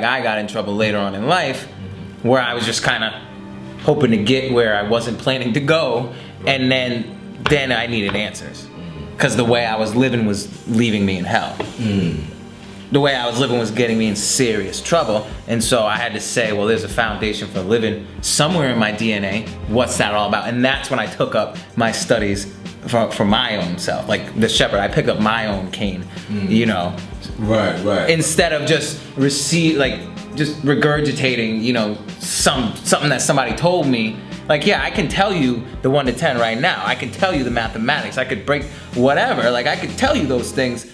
I got in trouble later on in life, where I was just kind of hoping to get where I wasn't planning to go, and then I needed answers, because the way I was living was leaving me in hell. The way I was living was getting me in serious trouble, and so I had to say, well, there's a foundation for living somewhere in my DNA. What's that all about? And that's when I took up my studies for my own self, like the shepherd. I picked up my own cane, you know. Right. Instead of just just regurgitating, you know, something that somebody told me. Like, yeah, I can tell you the 1 to 10 right now. I can tell you the mathematics. I could break whatever. Like, I could tell you those things,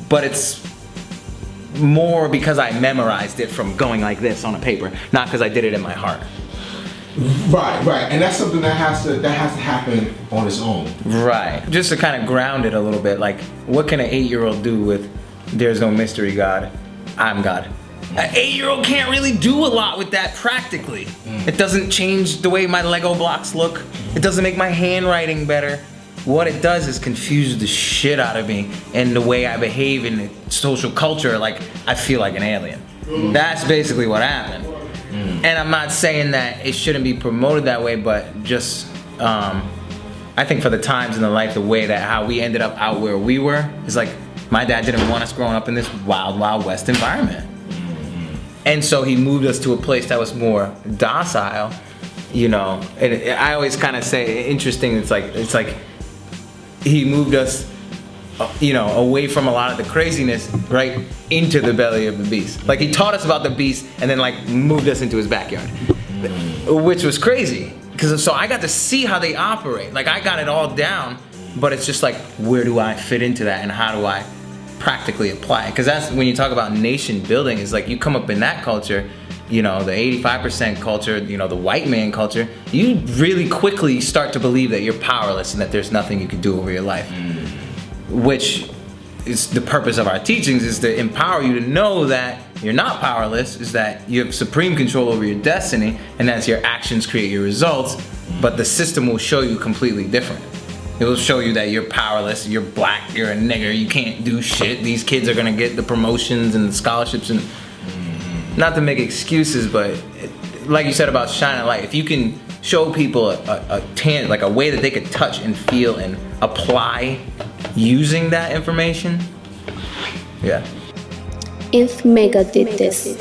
but it's more because I memorized it from going like this on a paper, not because I did it in my heart. Right, and that's something that has to happen on its own. Right, just to kind of ground it a little bit. Like, what can an 8-year-old do with "There's no mystery, God, I'm God"? An 8-year-old can't really do a lot with that practically. It doesn't change the way my Lego blocks look. It doesn't make my handwriting better. What it does is confuse the shit out of me and the way I behave in the social culture. Like, I feel like an alien. That's basically what happened. And I'm not saying that it shouldn't be promoted that way, but just I think for the times in the life, the way that how we ended up out where we were is like, my dad didn't want us growing up in this wild, wild west environment. And so he moved us to a place that was more docile, you know. And I always kind of say, interesting, it's like he moved us, you know, away from a lot of the craziness, right, into the belly of the beast. Like, he taught us about the beast and then like moved us into his backyard, which was crazy. So I got to see how they operate. Like, I got it all down, but it's just like, where do I fit into that and how do I practically apply it? Because that's when you talk about nation building, is like, you come up in that culture, you know, the 85% culture, you know, the white man culture, you really quickly start to believe that you're powerless and that there's nothing you can do over your life. Which is the purpose of our teachings, is to empower you to know that you're not powerless, is that you have supreme control over your destiny, and that's your actions create your results, but the system will show you completely different. It will show you that you're powerless, you're black, you're a nigger, you can't do shit. These kids are gonna get the promotions and the scholarships, and not to make excuses, but like you said about shining light, if you can show people like a way that they could touch and feel and apply using that information, yeah. If Mecca did this.